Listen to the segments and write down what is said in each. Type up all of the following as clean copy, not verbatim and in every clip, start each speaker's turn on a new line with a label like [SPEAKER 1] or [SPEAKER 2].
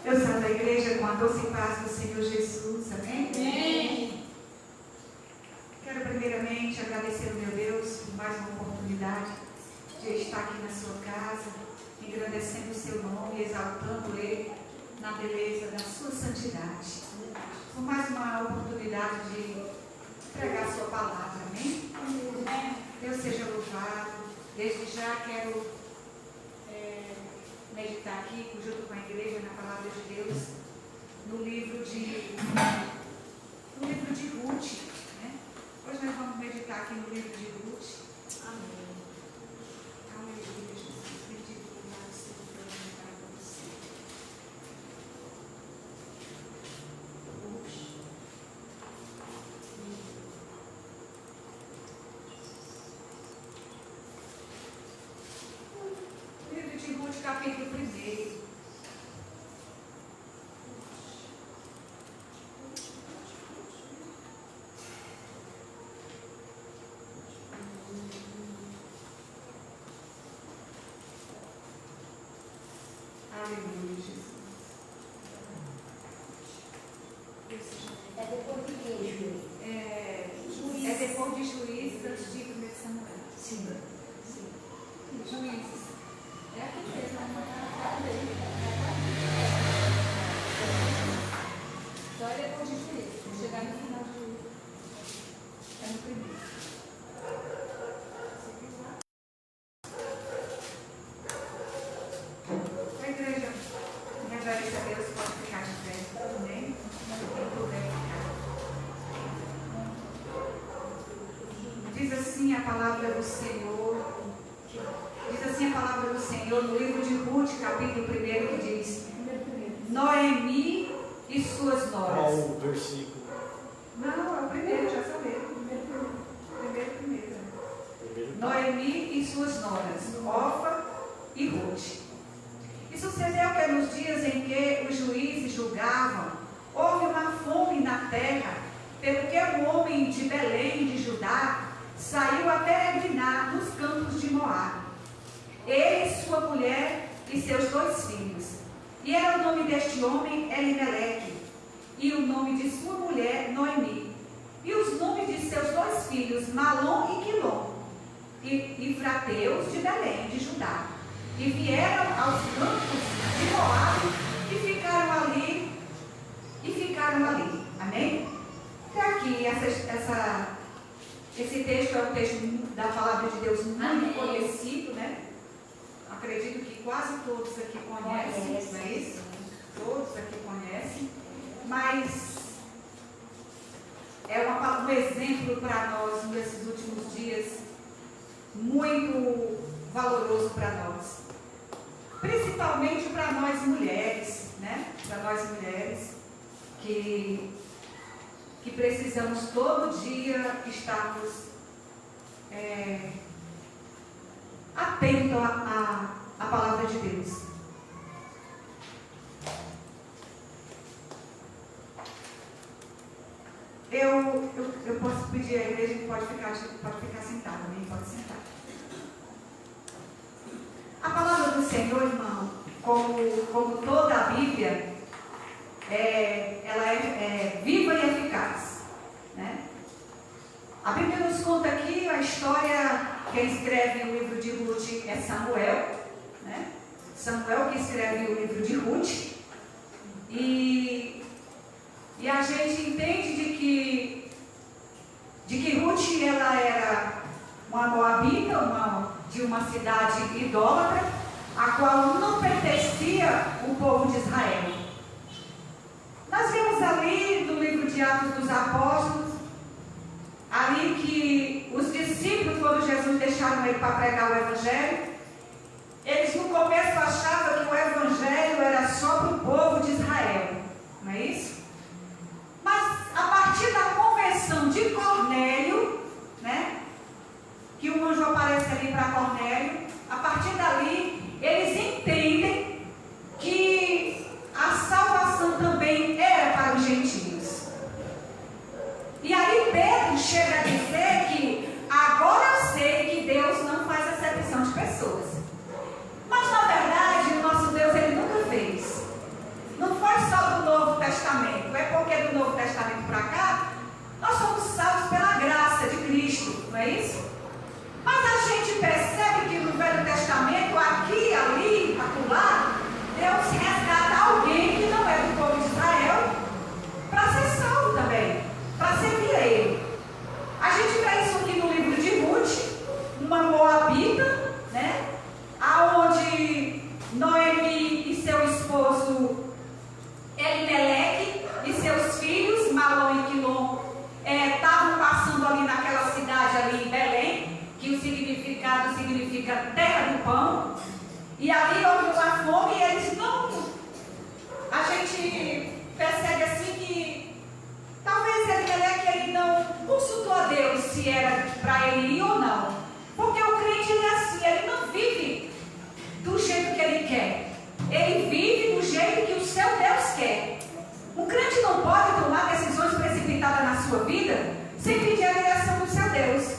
[SPEAKER 1] Eu saio da igreja com a doce paz do Senhor Jesus, amém?
[SPEAKER 2] Amém.
[SPEAKER 1] Quero primeiramente agradecer ao meu Deus por mais uma oportunidade de estar aqui na sua casa, engrandecendo o seu nome, exaltando Ele na beleza da sua santidade. Por mais uma oportunidade de pregar a sua palavra, amém? Deus seja louvado. Desde já quero meditar aqui, junto com a igreja, na palavra de Deus, no livro de Ruth, né? Hoje nós vamos meditar aqui no livro de Ruth. Amém. Aleluia, Jesus. Bendito louvado seja o teu nome para você. Livro de Ruth, capítulo 1. Aleluia, Jesus.
[SPEAKER 2] É depois de quê,
[SPEAKER 1] É depois de Juízes, antes de 1 Samuel.
[SPEAKER 2] Sim.
[SPEAKER 1] Juízes. É aqui mesmo.
[SPEAKER 2] Só é depois de Juízes. Vou chegar no final de Juízes.
[SPEAKER 1] É no primeiro. A igreja, me agradece a Deus, pode ficar de pé, amém? Quem puder ficar. Diz assim a palavra do Senhor. Diz assim a palavra do Senhor no livro de Ruth, capítulo 1, que diz: Noemi e suas
[SPEAKER 3] Qual
[SPEAKER 1] noras.
[SPEAKER 3] o versículo?
[SPEAKER 1] Não, é o primeiro, já sabia. Primeiro. Noemi e suas noras, Orfa e Ruth. E sucedeu que nos dias em que os juízes julgavam, houve uma fome na terra, pelo que um homem de Belém de Judá saiu a peregrinar nos campos de Moabe. Ele, sua mulher e seus 2 filhos. E era o nome deste homem Elimeleque, e o nome de sua mulher Noemi. E os nomes de seus 2 filhos, Malom e Quilom, e frateus de Belém, de Judá. E vieram aos campos de Moabe e ficaram ali. Amém? Até aqui, esse texto é um texto da palavra de Deus muito
[SPEAKER 2] Amém.
[SPEAKER 1] conhecido, né? Acredito que quase todos aqui conhecem, não é isso? Todos aqui conhecem, mas é um exemplo para nós nesses últimos dias, muito valoroso para nós, principalmente para nós mulheres, né? Para nós mulheres que precisamos todo dia estarmos atentos à palavra de Deus. Eu posso pedir à igreja que pode ficar sentada, também pode sentar. A palavra do Senhor, irmão, como toda a Bíblia, ela é viva e eficaz, né? A Bíblia nos conta aqui a história. Quem escreve o livro de Ruth é Samuel, né? Samuel que escreve o livro de Ruth. E a gente entende de que Ruth ela era uma moabita, de uma cidade idólatra, a qual não pertencia o povo de Israel. Nós vemos ali no livro de Atos dos Apóstolos, ali que os discípulos, quando Jesus deixaram ele para pregar o Evangelho, eles no começo achavam que o Evangelho era só para o povo de Israel, não é isso? Mas a partir da conversão de Cornélio, né, que o anjo aparece ali para Cornélio, a partir dali eles entendem crente não pode tomar decisões precipitadas na sua vida sem pedir a direção do seu Deus.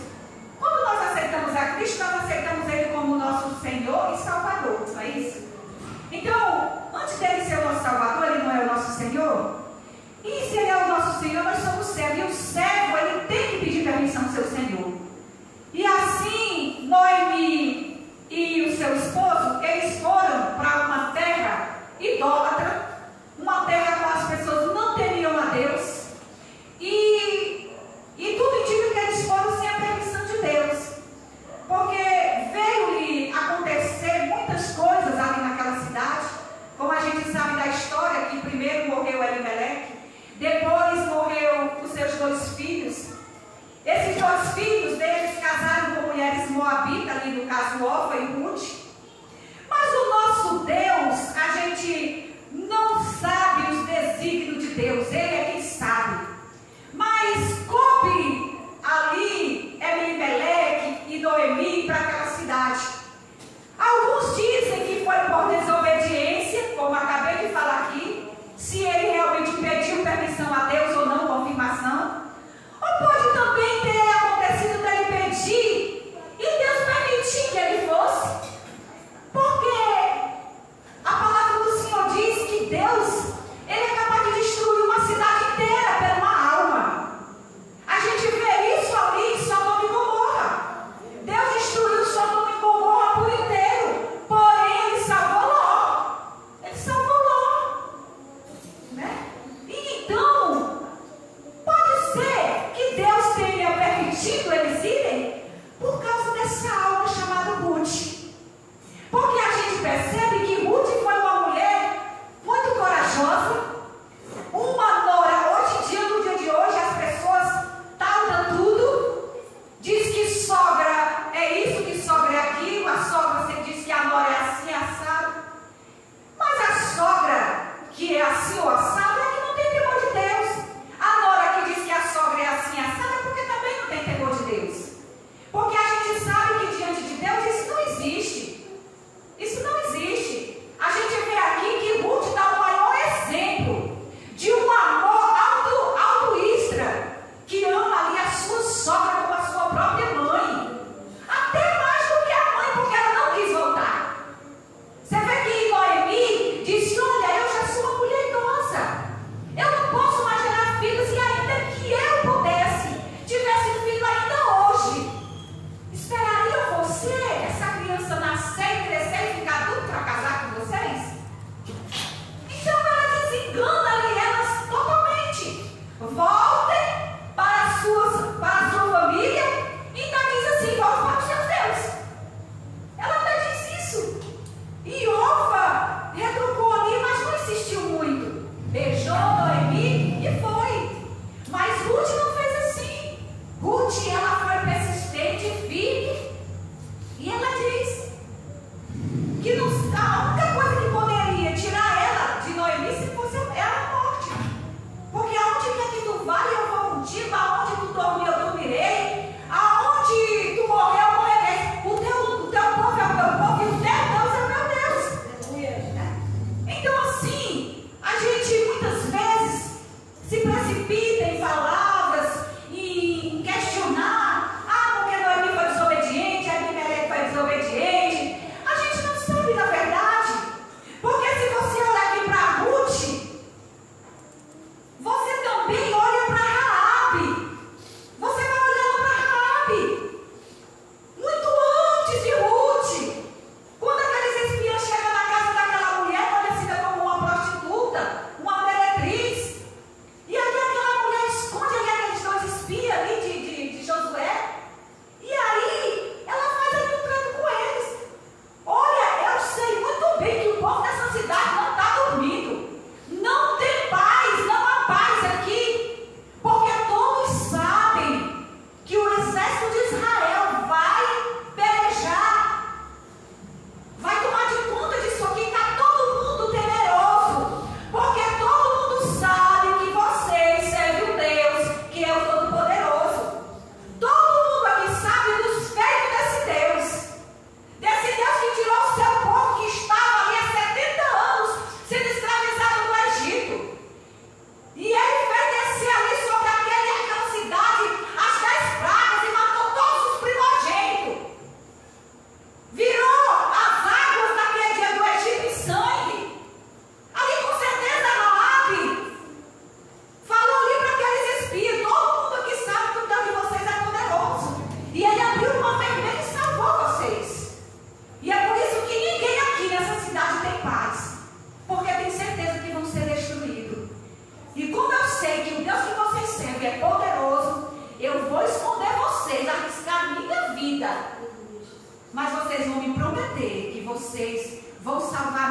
[SPEAKER 1] Quando nós aceitamos a Cristo, nós aceitamos Ele como nosso Senhor e Salvador, não é isso? Então, antes dele ser o nosso Salvador, Ele não é o nosso Senhor? E se Ele é o nosso Senhor, nós somos servos. E o servo, ele tem que pedir permissão ao seu Senhor. E assim, Noemi e o seu esposo, eles foram para uma terra idólatra, uma terra com as pessoas não temiam a Deus, e tudo indica que eles foram sem a permissão de Deus, porque veio-lhe acontecer muitas coisas ali naquela cidade, como a gente sabe da história, que primeiro morreu Elimeleque, depois morreu os seus 2 filhos. Esses 2 filhos deles casaram com mulheres moabitas, ali no caso Orfa e Ruth. Mas o nosso Deus, a gente não sabe os desígnios de Deus, Ele é quem sabe. Mas coube ali Elimeleque e Noemi para aquela cidade. Alguns dizem que foi por desobediência, como acabei de falar aqui, se ele realmente pediu permissão a Deus ou não, confirmação. Ou pode também ter acontecido dele pedir e Deus permitir que ele fosse.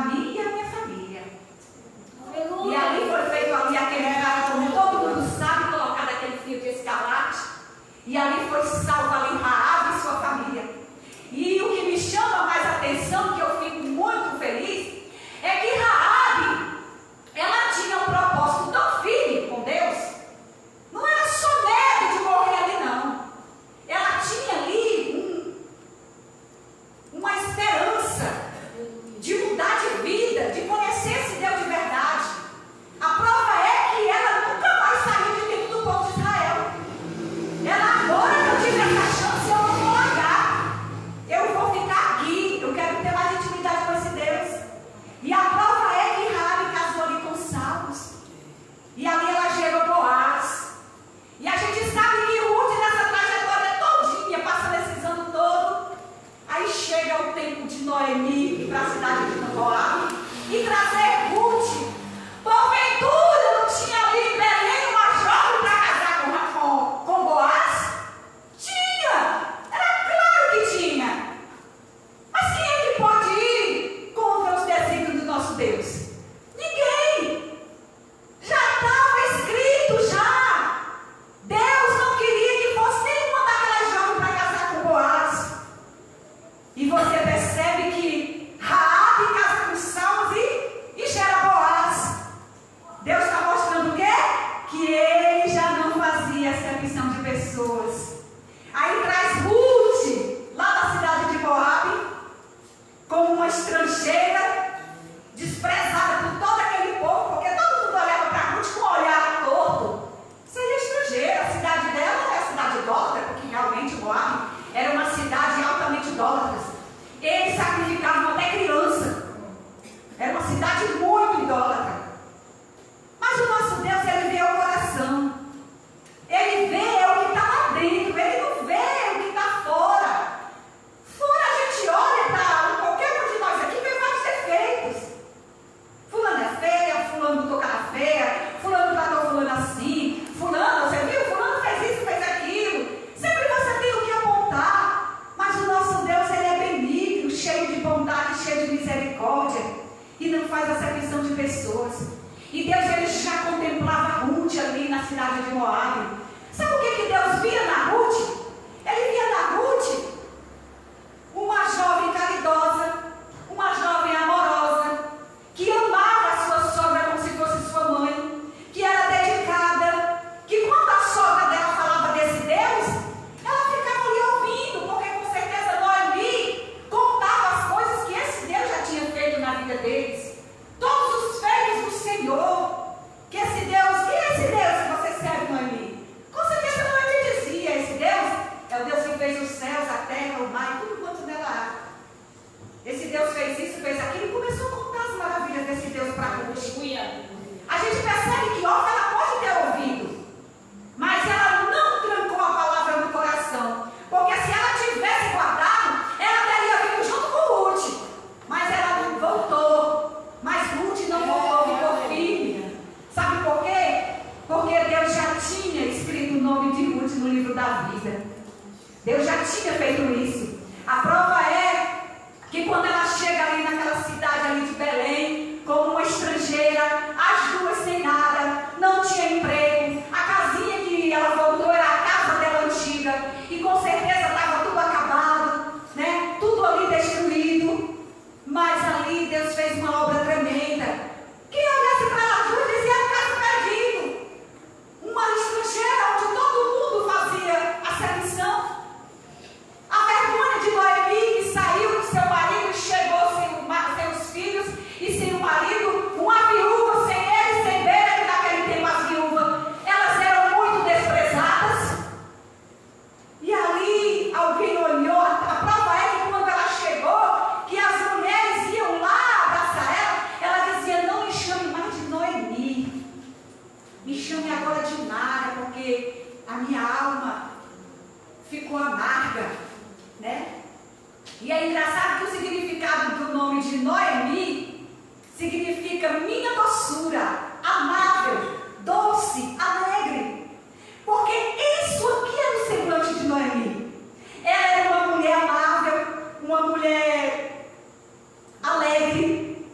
[SPEAKER 1] mim e a minha família.
[SPEAKER 2] Aleluia.
[SPEAKER 1] E ali foi feito ali aquele lugar, como todo mundo sabe, colocado aquele fio de escarlate. E ali foi salvo ali Raabe e sua família. E o que me chama mais atenção, que eu fico muito feliz, é que Raabe, ela tinha um propósito tão firme com Deus. Não era só medo de morrer ali, não. Ela tinha ali uma esperança de mudar de vida, de conhecer esse Deus de verdade. A prova é que ela nunca mais saiu de dentro do povo de Israel. Ela agora que eu tive essa chance, eu não vou largar. Eu vou ficar aqui. Eu quero ter mais intimidade com esse Deus. E a prova é que Raabe casou ali com Salmos. E ali ela gerou Boaz. E a gente sabe que Ruth nessa trajetória todinha, passando esses anos todos, aí chega o tempo de Noemi para a cidade de Moabe e trazer Ruth. Porventura não tinha ali em Belém uma jovem para casar com Boaz? Tinha! Era claro que tinha. Mas quem é que pode ir contra os desígnios do nosso Deus? Ninguém! Já estava escrito, já! Deus não queria que fosse nenhuma daquelas jovens para casar com Boaz. E você percebe que Raabe casa com Salmos e gera Boaz. Deus está mostrando o quê? Que ele já não fazia acepção de pessoas. Aí traz Ruth, lá da cidade de Moabe, como uma estrangeira, desprezada por todo aquele povo, porque todo mundo olhava para Ruth com um olhar torto. Seria estrangeira, a cidade dela é a cidade idólatra, porque realmente Moabe era uma cidade altamente idólatra. Eles sacrificavam até criança. Era uma cidade muito idólatra. Mas o nosso Deus, ele vê o coração. Ele vê o que está lá dentro. Ele não vê o que está fora. Fora a gente olha para qualquer um de nós aqui, vê vários defeitos. Fulano é feia, fulano botou cara feia, fulano tratou fulano assim, fulano, você viu? Fulano fez isso, fez aquilo. Sempre você tem o que apontar. Mas o nosso Deus, ele é benigno, cheio de bondade, cheio de misericórdia. E não faz acepção de pessoas. E Deus, ele já contemplava Ruth ali na cidade de Moabe. Sabe o que Deus via na Ruth? Ele via na Ruth uma jovem caridosa, uma jovem amorosa, que amava a sua sogra como se fosse sua mãe, que era dedicada, que quando a sogra dela falava desse Deus, ela ficava ali ouvindo, porque com certeza Noemi contava as coisas que esse Deus já tinha feito na vida deles. Todos os feitos do Senhor, que esse Deus que você serve, Noemi? Com certeza Noemi dizia, esse Deus é o Deus que fez os céus, a terra, o mar e tudo quanto nela há. Esse Deus fez isso, fez aquilo e começou a contar as maravilhas desse Deus para Ruth. A gente percebe que Orfa, ela pode ter ouvido, mas ela não trancou a palavra no coração, porque se ela tivesse guardado, ela teria vindo junto com Ruth, mas ela não voltou. Mas Ruth não voltou, ficou firme. Sabe por quê? Porque Deus já tinha escrito o nome de Ruth no livro da vida. Deus já tinha feito isso. A prova é que quando ela chega ali naquela cidade ali de Belém, como uma estrangeira, as duas sem nada, não tinha emprego, a casinha que ela voltou era a casa dela antiga, e com certeza estava tudo acabado, né? Tudo ali destruído. Mas ali Deus fez uma obra tremenda. Quem olhasse para elas duas dizia: a casa perdida. Uma estrangeira onde todo mundo fazia acepção. A vergonha de Noemi, que saiu do seu marido e chegou sem os filhos e sem o marido, uma viúva sem ele, sem beira, que naquele tempo as viúvas, elas eram muito desprezadas. E ali alguém olhou, a prova é que quando ela chegou, que as mulheres iam lá abraçar ela dizia: não me chame mais de Noemi, me chame agora de Mara, porque a minha alma ficou amarga. Né? E é engraçado que o significado do nome de Noemi significa minha doçura, amável, doce, alegre. Porque isso aqui é o semblante de Noemi. Ela era uma mulher amável, uma mulher alegre,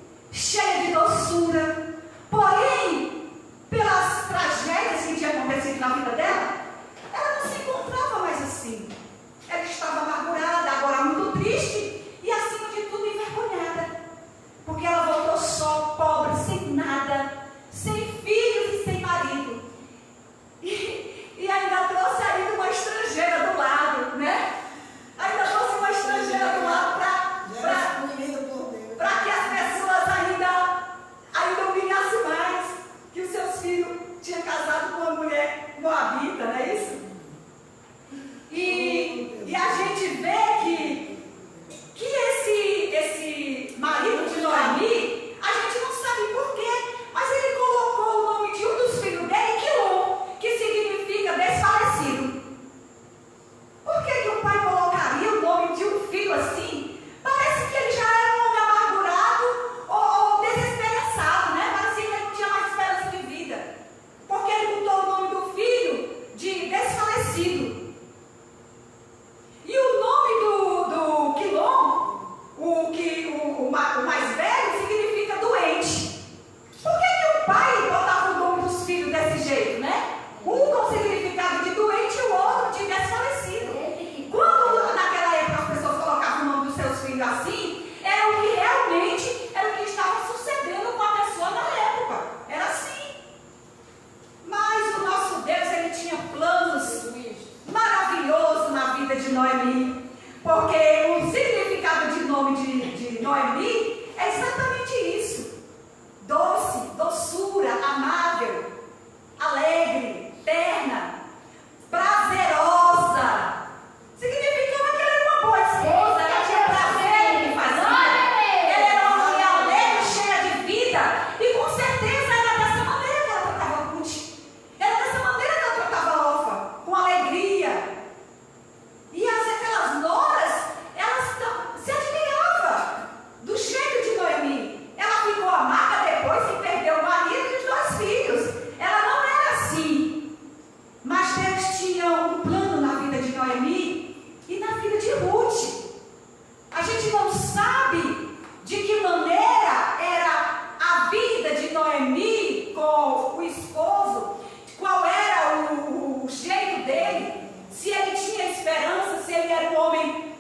[SPEAKER 1] Noemi com o esposo, qual era o jeito dele, se ele tinha esperança, se ele era um homem,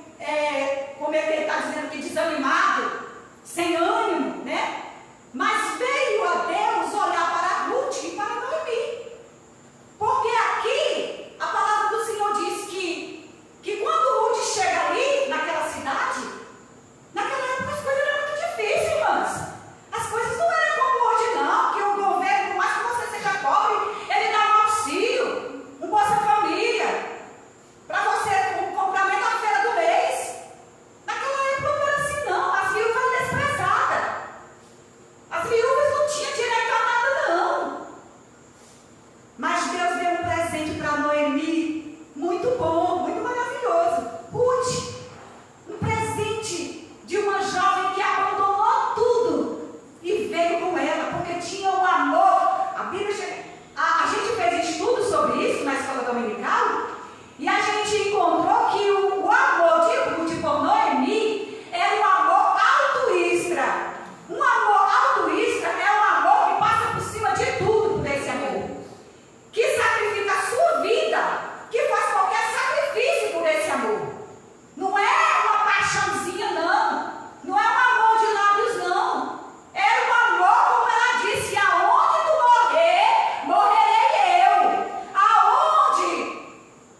[SPEAKER 1] como é que ele está dizendo aqui, desanimado, sem ânimo, né? Mas veio a Deus olhar para Ruth e para Noemi. Porque aqui a palavra do Senhor diz que quando Ruth chega ali, naquela cidade, naquela época as coisas eram muito difíceis, irmãs. As coisas não eram como hoje, não, que o governo, por mais que você seja pobre, ele dá um auxílio, um Bolsa Família, para você comprar na feira do mês. Naquela época não era assim, não. As viúvas eram desprezadas. As viúvas não tinham direito a nada, não. Mas Deus deu um presente para Noemi, muito bom, muito maravilhoso. Ruth, um presente de uma jovem que abandonou tudo e veio com ela, porque tinha um amor. A Bíblia, a gente fez estudo sobre isso na escola dominical, e a gente encontrou que o amor de Ruth por Noemi era um amor altruísta. Um amor altruísta é um amor que passa por cima de tudo por esse amor, que sacrifica a sua vida, que faz qualquer sacrifício por esse amor. Não é uma paixãozinha, não. Não é um amor de lábios, não. É um amor, como ela disse, aonde tu morrer, morrerei eu. Aonde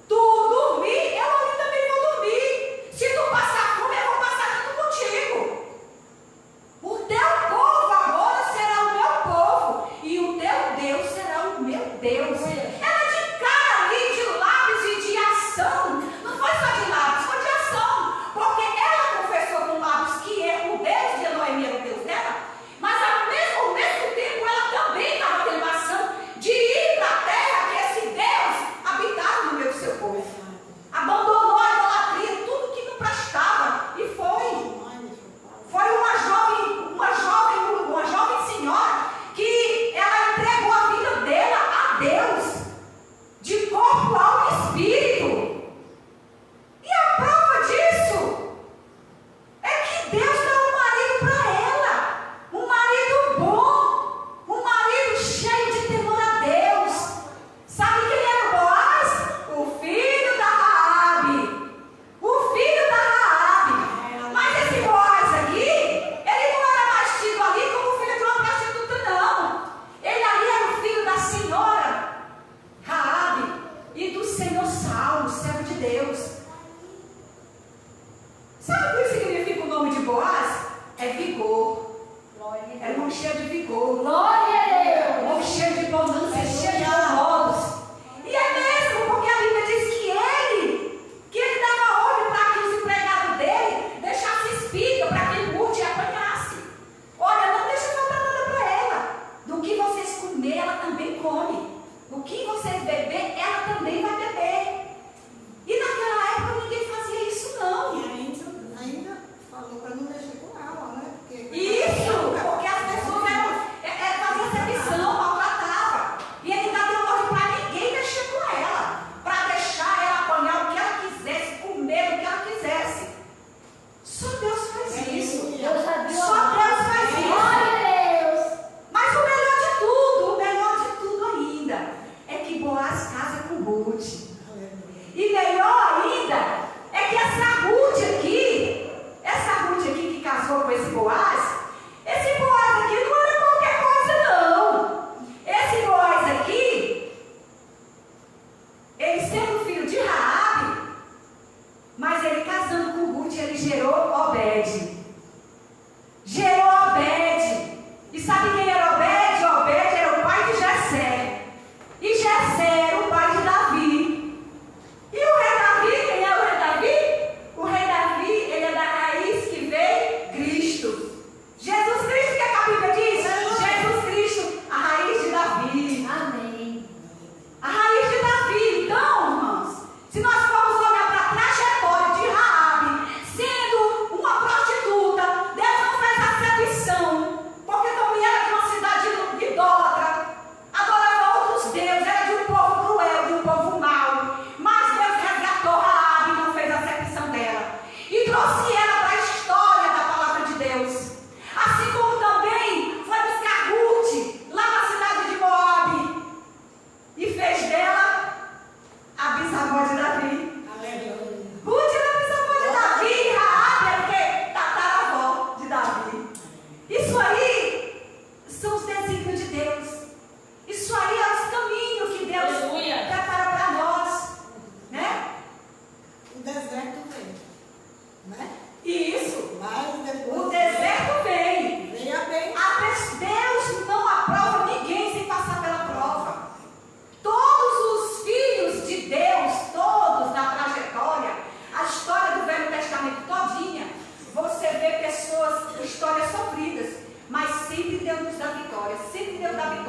[SPEAKER 1] tu dormir, eu ali também vou dormir. Se tu passar fome, eu vou passar junto contigo. O teu povo agora será o meu povo, e o teu Deus será o meu Deus. Ela de cara ali, de lábios e de ação. Não foi só de lábios, foi de ação. Porque ela confessou com lábios que o Deus de Noemi era o Deus dela, mas ao mesmo tempo ela também estava tendo ação de ir para a terra que esse Deus habitava no meio do seu povo. Abandonou a idolatria, tudo que não prestava, e foi. Foi uma jovem senhora que ela entregou a vida dela a Deus, de corpo, alma e espírito. E a prova disso é que Deus dá um marido para ela, um marido bom, um marido cheio de temor a Deus. Sabe quem era Boaz? O filho da Raabe. O filho da Raabe. Mas esse Boaz aqui, ele não era mais tido ali como filho de uma prostituta, não. Ele ali era o filho da senhora Raabe e do Senhor Saulo, servo de Deus. Sabe o que significa o nome de Boaz? É vigor. É um homem cheio de vigor.
[SPEAKER 2] Glória a Deus.
[SPEAKER 1] Um homem cheio de bonança, cheio de formosos. E é mesmo, porque a Bíblia diz que ele dava ordem para que os empregados dele deixassem espiga para que Ruth apanhasse. Olha, não deixa faltar nada para ela. Do que vocês comer, ela também come. O que vocês beber, ela também vai beber. E naquela época ninguém fazia isso, não.
[SPEAKER 3] E ainda falou para não mexer com ela, né? Porque
[SPEAKER 1] Isso, porque as pessoas eram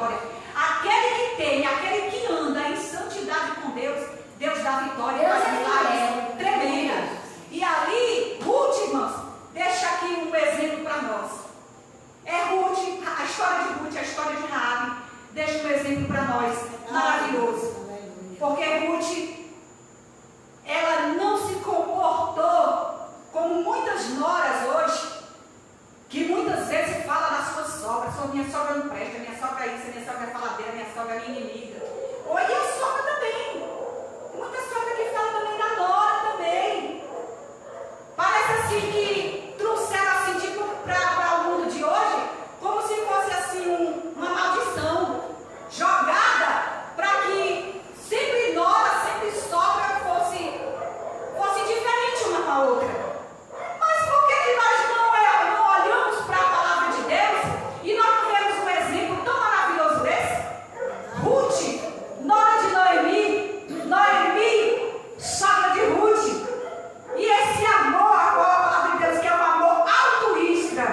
[SPEAKER 1] vitória. Aquele que tem, aquele que anda em santidade com Deus, Deus dá vitória, faz milagres tremendas. E ali, Ruth, irmãos, deixa aqui um exemplo para nós. É Ruth, a história de Ruth, a história de Raabe, deixa um exemplo para nós, maravilhoso. Porque Ruth, ela não se comportou como muitas noras hoje, que muitas vezes fala da sua sogra, minha sogra não presta, minha sogra é isso, minha sogra é faladeira, minha sogra é minha inimiga. Ou e a sogra também. Muita sogra que fala também da nora também. Parece assim que trouxeram assim, tipo, para o mundo de hoje, como se fosse assim uma maldição jogada para que sempre nora, sempre sogra fosse diferente uma com a outra. Mas por que nós não olhamos para a palavra de Deus e nós não vemos um exemplo tão maravilhoso desse? Ruth, nora de Noemi, sogra de Ruth. E esse amor, a palavra de Deus, que é um amor altruísta,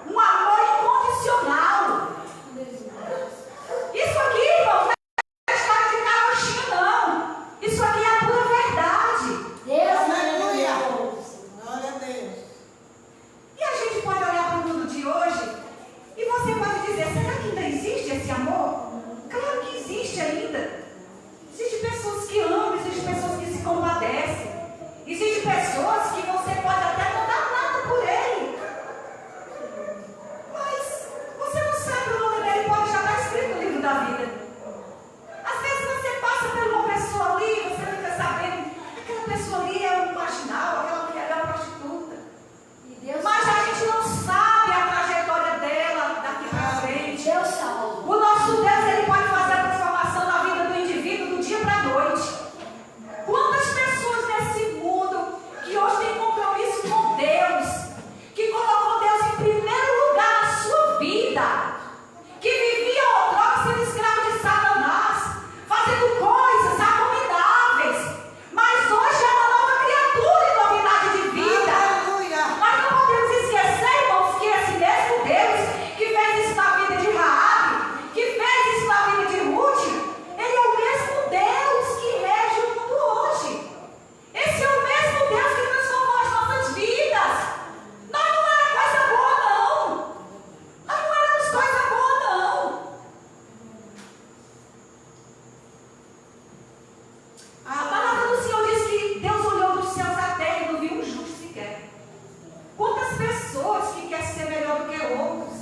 [SPEAKER 1] um amor incondicional. Isso aqui, irmãos, não é história de carochinha, não. Isso aqui é a pura verdade.
[SPEAKER 3] Deus, aleluia. Glória a Deus.
[SPEAKER 1] E a gente pode olhar para o mundo de hoje e você pode dizer, será que ainda existe esse amor? Claro que existe ainda. Existem pessoas que amam, existem pessoas que se compadecem. Existem pessoas que você pode até não dar nada por ele. Mas você não sabe o nome dele, pode já estar escrito no livro da vida. Às vezes você passa por uma pessoa ali e você fica sabendo, aquela pessoa ali é um marginal, aquela mulher é uma prostituta. Mas a gente não sabe a trajetória dela daqui para frente.
[SPEAKER 2] Deus salva.
[SPEAKER 1] O nosso Deus, ele pode fazer a transformação da vida do indivíduo do dia para a noite. Quantas pessoas nesse mundo que hoje tem compromisso com Deus, que colocou Deus em primeiro lugar na sua vida, que vivia outrora sendo escravo de Satanás, fazendo coisas abomináveis, mas hoje é uma nova criatura em novidade de vida.
[SPEAKER 3] Aleluia.
[SPEAKER 1] Nós não podemos esquecer, irmãos, que esse mesmo Deus que fez isso na vida de Raabe, que fez isso na vida de Ruth, ele é o mesmo Deus que rege o mundo hoje. Esse é o mesmo Deus que transformou as nossas vidas. Nós não éramos coisa boa, não. Nós não éramos coisa boa, não. A palavra do Senhor diz que Deus olhou dos céus à terra e não viu um justo sequer. Quantas pessoas que querem ser melhor do que outros,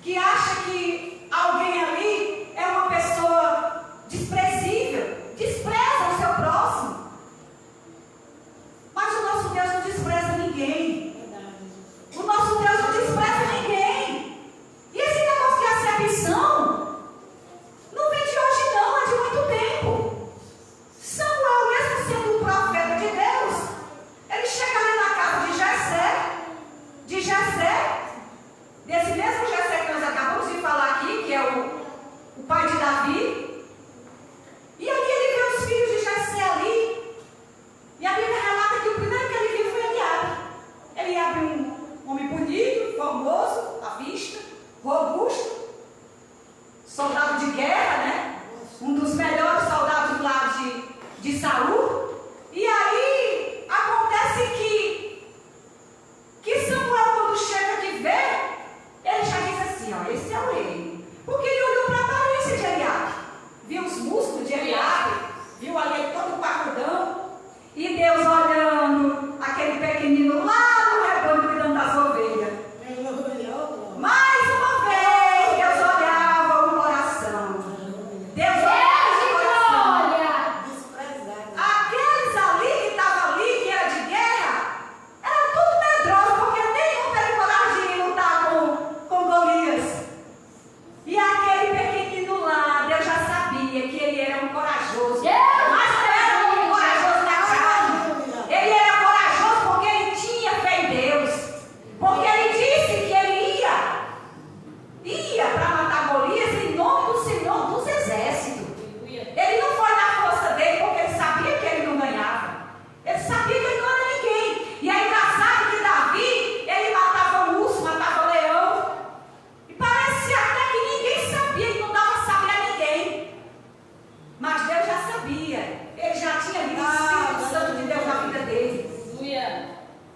[SPEAKER 1] que acham que alguém ali é uma pessoa desprezível, despreza o seu próximo. Mas o nosso Deus não despreza ninguém. O nosso Deus não despreza ninguém. E esse negócio de acepção não vem de hoje não, é de muito tempo. Samuel, mesmo sendo um profeta de Deus, ele chega ali na casa de Jessé, desse mesmo Jessé que nós acabamos de falar aqui, que é o pai de Davi. E ali ele vê os filhos de Jessé ali. E a Bíblia relata que o primeiro que ele viu foi Eliabe. Eliabe, um homem bonito, formoso, à vista, robusto, soldado de guerra, né? Um dos melhores soldados lá de Saul. E aí acontece que Samuel, quando chega aqui vê, ele já diz assim, ó, esse é o rei. Porque ele olhou para a aparência de Eliabe, viu os músculos de Eliabe, viu ali todo o parrudão, e Deus olhando aquele pequenino lá no rebanho cuidando das ovelhas. Mais uma vez, Deus olhava o coração. Deus olhava o coração.
[SPEAKER 2] Olha.
[SPEAKER 3] Desprezado.
[SPEAKER 1] A tinha visto o Espírito Santo de Deus na vida dele.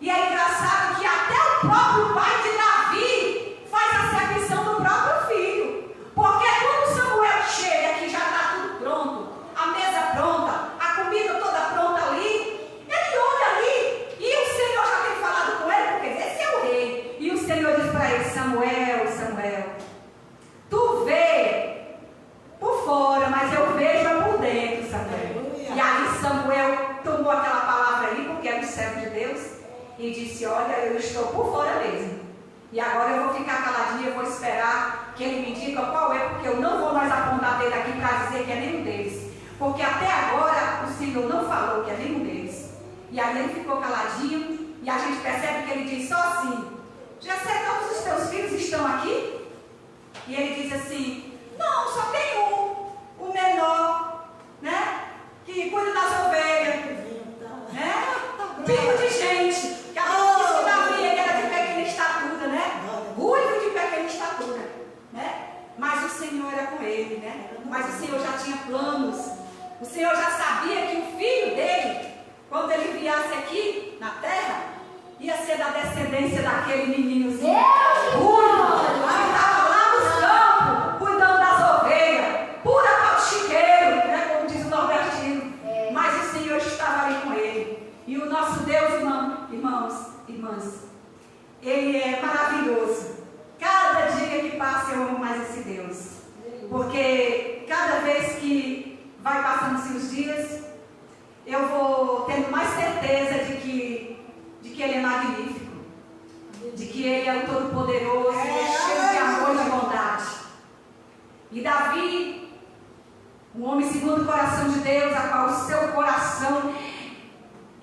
[SPEAKER 1] E é engraçado que até o próprio pai de Davi faz a acepção do próprio filho. Porque quando Samuel chega, que já está tudo pronto, a mesa pronta, a comida toda pronta ali, ele olha ali e o Senhor já tem falado com ele, porque esse é o rei. E o Senhor diz para ele: Samuel, Samuel, tu vê por fora, mas eu vejo por dentro, Samuel. E aí Samuel tomou aquela palavra ali, porque era o servo de Deus, e disse: olha, eu estou por fora mesmo. E agora eu vou ficar caladinha, eu vou esperar que ele me diga qual é, porque eu não vou mais apontar dele aqui para dizer que é nenhum deles. Porque até agora o Senhor não falou que é nenhum deles. E aí ele ficou caladinho, e a gente percebe que ele diz só assim: Jessé, todos os teus filhos estão aqui? E ele diz assim: não, só tem o menor, né? Que cuida das ovelhas, né? Filho de gente. Que a gente disse que Davi era de pequena estatura, né? Ruivo de pequena estatura, né? Mas o Senhor era com ele, né? Mas o Senhor já tinha planos. O Senhor já sabia que o filho dele, quando ele viesse aqui na terra, ia ser da descendência daquele meninozinho ruivo, que estava lá nos campos, cuidando das ovelhas, pura pau chiqueiro, né? Como diz o nordestino. Mas o Senhor estava ali com ele. E o nosso Deus, irmãs, Ele é maravilhoso. Cada dia que passa eu amo mais esse Deus. Porque cada vez que vai passando os dias, eu vou tendo mais certeza de que Ele é magnífico. De que Ele é o Todo-Poderoso, cheio de amor e de bondade. E Davi, um homem segundo o coração de Deus, a qual o seu coração,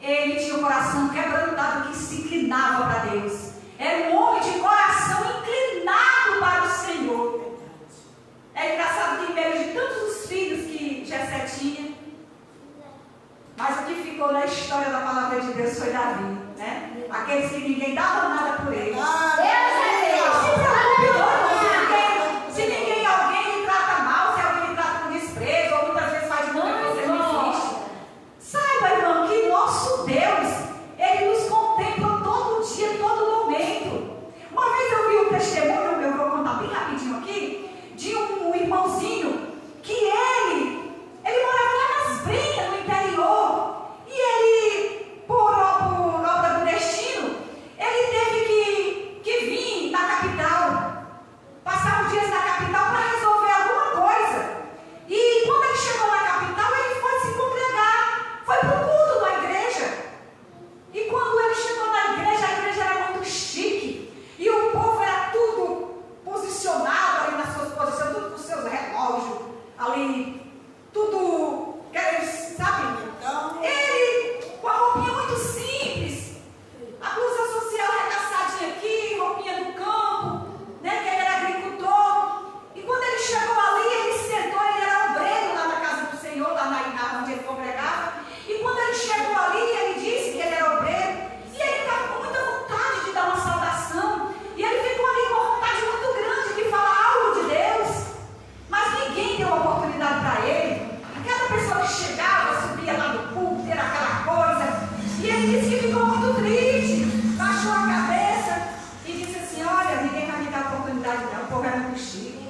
[SPEAKER 1] ele tinha o coração quebrantado, que se inclinava para Deus. Era um homem de coração inclinado para o Senhor. É engraçado que em meio de tantos os filhos que Jessé tinha, mas o que ficou na história da palavra de Deus foi Davi, né? Aqueles que ninguém dava nada por ele. Se ninguém alguém lhe trata mal, se alguém lhe trata com desprezo, ou muitas vezes faz de conta que você não existe, saiba, irmão, que nosso Deus, Ele nos contempla todo dia, todo momento. Uma vez eu vi um testemunho, eu vou contar bem rapidinho aqui, de um irmãozinho que ele morava lá nas Brinhas, no interior, e ele, por obra do destino, ele teve que vir na capital, passar uns dias na capital para resolver alguma coisa. E quando ele chegou na capital, ele foi se congregar, foi para o culto da igreja. E quando ele chegou na igreja, a igreja era muito chique, e o povo era tudo posicionado ali nas suas posições, tudo com seus relógios, ali, tudo, sabe? Então, ele, com a roupinha muito simples, a blusa social arregaçadinha aqui, roupinha do campo, né, que ele era agricultor. E quando ele chegou ali, ele sentou, ele era obreiro lá na casa do Senhor, lá na onde ele congregava. E quando ele chegou ali, ele disse que ele era obreiro, e ele estava com muita vontade de dar uma saudação, e ele ficou ali com uma vontade muito grande de falar algo de Deus, mas ninguém deu oportunidade para ele. Aquela pessoa que chegava, subia lá no púlpito, era aquela coisa, e ele disse que ficou muito triste, baixou a cabeça e disse assim: olha, ninguém vai me dar oportunidade não, o povo é muito chique.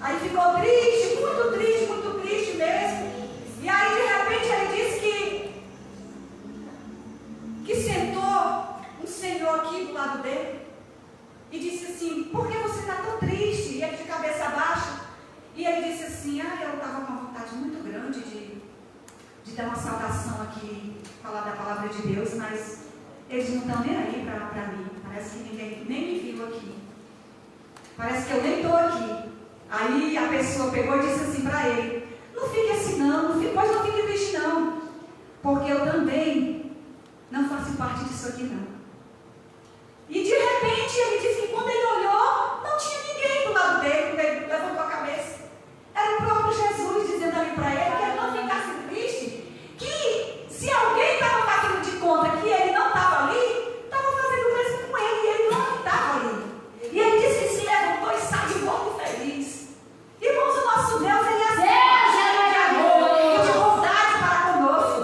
[SPEAKER 1] Aí ficou triste, muito triste mesmo. E aí de repente ele disse que sentou um senhor aqui do lado dele e disse assim: por que você está tão triste? E ele de cabeça baixa. E ele disse assim: eu estava com uma vontade muito grande de dar uma saudação aqui, falar da palavra de Deus, mas eles não estão nem aí para mim. Parece que ninguém nem me viu aqui. Parece que eu nem estou aqui. Aí a pessoa pegou e disse assim para ele: não fique assim não, pois não fique triste não, porque eu também não faço parte disso aqui não. E de repente ele disse que quando ele olhou, não tinha ninguém do lado dele, quando ele levantou a cabeça. Era o próprio Jesus dizendo ali para ele que ele não ficasse triste, que se alguém estava fazendo de conta que ele não estava ali, estava fazendo o mesmo com ele, e ele não estava ali. E ele disse que se levantou e saiu muito feliz. Irmãos, o nosso Deus, Ele é assim, de amor e de bondade para conosco.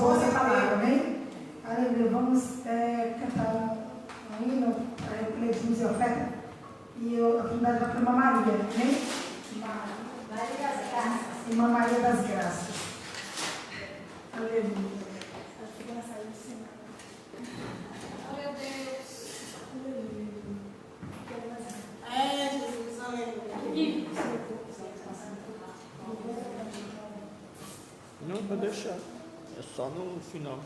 [SPEAKER 4] ouça a palavra, amém? Aleluia. Vamos cantar um hino para recolher dízimos e oferta. E a oportunidade vai para Irmã Maria, amém?
[SPEAKER 2] Maria das Graças.
[SPEAKER 4] Irmã Maria das Graças. Aleluia.
[SPEAKER 2] Oh, meu Deus.
[SPEAKER 3] É, Jesus, aleluia.
[SPEAKER 5] Não, pode deixar. É só no final.